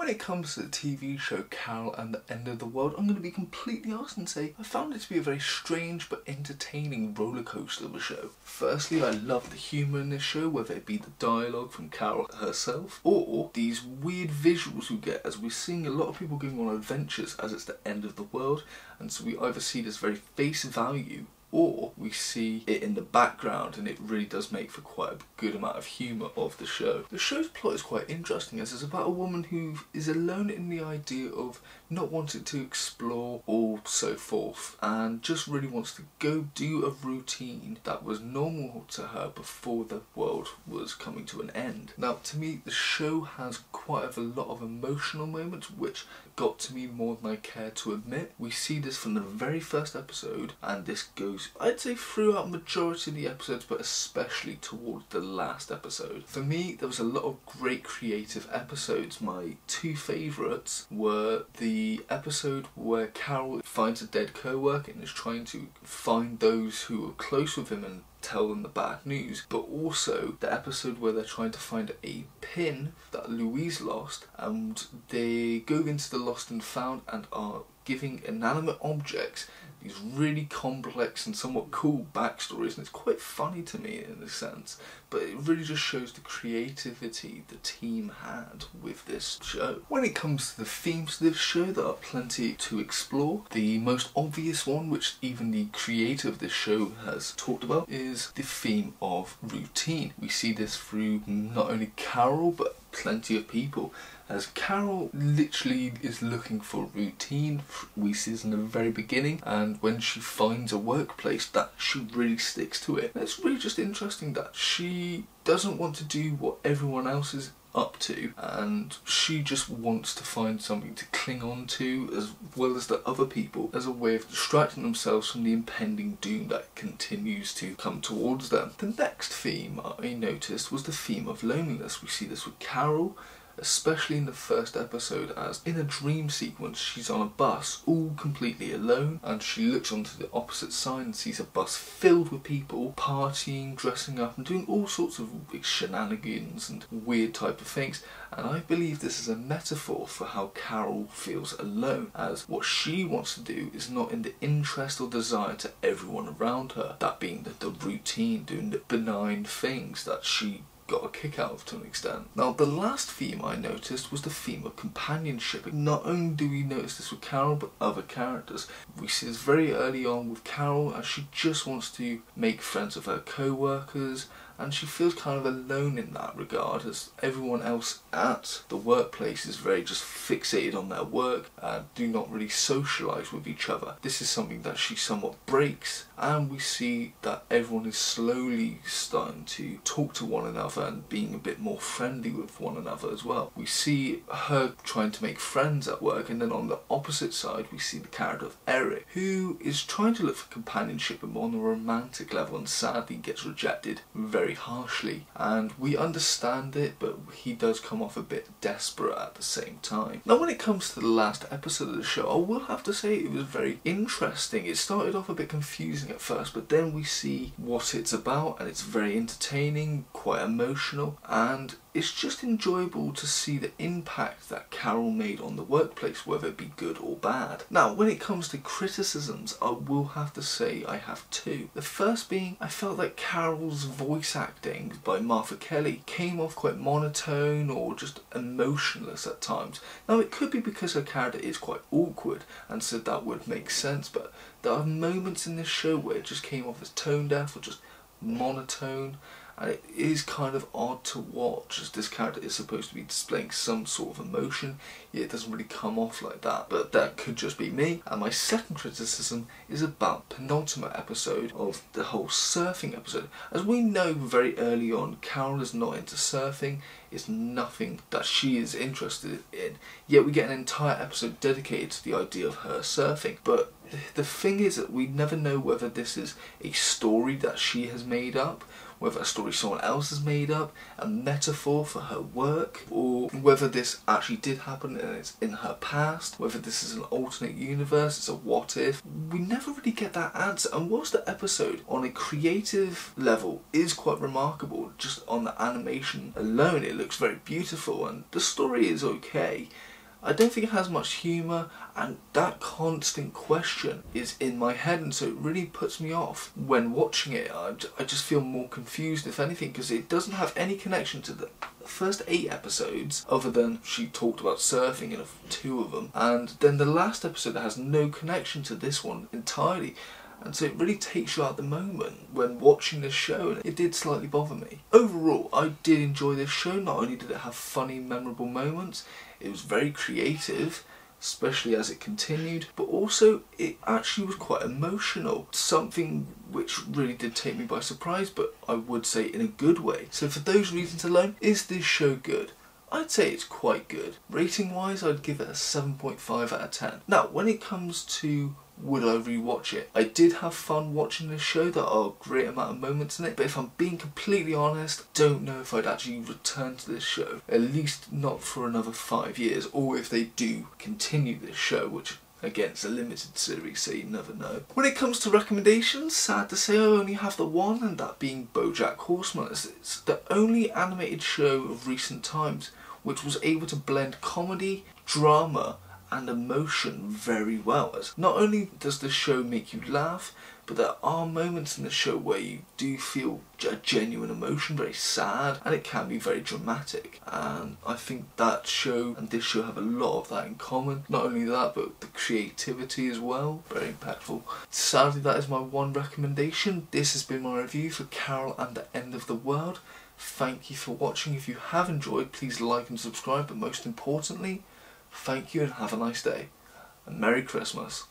when it comes to the TV show Carol and the End of the World, I'm going to be completely honest and say I found it to be a very strange but entertaining roller coaster of a show. Firstly, I love the humour in this show, whether it be the dialogue from Carol herself or these weird visuals we get as we're seeing a lot of people going on adventures as it's the end of the world, and so we either see this very face value or we see it in the background, and it really does make for quite a good amount of humour of the show. The show's plot is quite interesting as it's about a woman who is alone in the idea of not wanting to explore or so forth, and just really wants to go do a routine that was normal to her before the world was coming to an end. Now, to me, the show has quite a lot of emotional moments which got to me more than I care to admit. We see this from the very first episode, and this goes, I'd say, throughout majority of the episodes, but especially towards the last episode. For me, there was a lot of great creative episodes. My two favourites were the episode where Carol finds a dead co-worker and is trying to find those who are close with him and tell them the bad news, but also the episode where they're trying to find a pin that Louise lost, and they go into the lost and found and are giving inanimate objects these really complex and somewhat cool backstories, and it's quite funny to me in a sense, but it really just shows the creativity the team had with this show. When it comes to the themes of this show, there are plenty to explore. The most obvious one, which even the creator of this show has talked about, is the theme of routine. We see this through not only Carol but plenty of people, as Carol literally is looking for routine. We see this in the very beginning, and when she finds a workplace that she really sticks to it. And it's really just interesting that she doesn't want to do what everyone else is up to, and she just wants to find something to cling on to as well as the other people, as a way of distracting themselves from the impending doom that continues to come towards them. The next theme I noticed was the theme of loneliness. We see this with Carol, especially in the first episode, as in a dream sequence she's on a bus all completely alone, and she looks onto the opposite side and sees a bus filled with people partying, dressing up and doing all sorts of shenanigans and weird type of things. And I believe this is a metaphor for how Carol feels alone, as what she wants to do is not in the interest or desire to everyone around her, that being the routine, doing the benign things that she got a kick out of to an extent. Now, the last theme I noticed was the theme of companionship. Not only do we notice this with Carol, but other characters. We see this very early on with Carol, as she just wants to make friends with her co-workers, and she feels kind of alone in that regard, as everyone else at the workplace is very just fixated on their work and do not really socialise with each other. This is something that she somewhat breaks, and we see that everyone is slowly starting to talk to one another and being a bit more friendly with one another as well. We see her trying to make friends at work, and then on the opposite side we see the character of Eric, who is trying to look for companionship but more on a romantic level, and sadly gets rejected very harshly, and we understand it, but he does come off a bit desperate at the same time. Now, when it comes to the last episode of the show, I will have to say it was very interesting. It started off a bit confusing at first, but then we see what it's about, and it's very entertaining, quite emotional, and it's just enjoyable to see the impact that Carol made on the workplace, whether it be good or bad. Now, when it comes to criticisms, I will have to say I have two. The first being, I felt like Carol's voice acting by Martha Kelly came off quite monotone or just emotionless at times. Now, it could be because her character is quite awkward, and so that would make sense, but there are moments in this show where it just came off as tone deaf or just monotone, and it is kind of odd to watch, as this character is supposed to be displaying some sort of emotion, yet it doesn't really come off like that. But that could just be me. And my second criticism is about the penultimate episode of the whole surfing episode. As we know very early on, Carol is not into surfing. It's nothing that she is interested in, yet we get an entire episode dedicated to the idea of her surfing. But the thing is that we never know whether this is a story that she has made up, whether a story someone else has made up, a metaphor for her work, or whether this actually did happen and it's in her past, whether this is an alternate universe, it's a what if. We never really get that answer, and whilst the episode on a creative level is quite remarkable, just on the animation alone it looks very beautiful and the story is okay, I don't think it has much humour, and that constant question is in my head, and so it really puts me off when watching it. I just feel more confused, if anything, because it doesn't have any connection to the first 8 episodes, other than she talked about surfing in 2 of them, and then the last episode has no connection to this one entirely. And so it really takes you out the moment when watching this show, and it did slightly bother me. Overall, I did enjoy this show. Not only did it have funny, memorable moments, it was very creative, especially as it continued, but also it actually was quite emotional. Something which really did take me by surprise, but I would say in a good way. So for those reasons alone, is this show good? I'd say it's quite good. Rating wise, I'd give it a 7.5 out of 10. Now, when it comes to would I rewatch it, I did have fun watching this show. There are a great amount of moments in it, but if I'm being completely honest, don't know if I'd actually return to this show, at least not for another 5 years, or if they do continue this show, which again, it's a limited series, so you never know. When it comes to recommendations, sad to say I only have the one, and that being BoJack Horseman. It's the only animated show of recent times which was able to blend comedy, drama and emotion very well. As not only does the show make you laugh, but there are moments in the show where you do feel a genuine emotion, very sad, and it can be very dramatic. And I think that show and this show have a lot of that in common. Not only that, but the creativity as well, very impactful. Sadly, that is my one recommendation. This has been my review for Carol and the End of the World. Thank you for watching. If you have enjoyed, please like and subscribe, but most importantly, thank you and have a nice day. And Merry Christmas.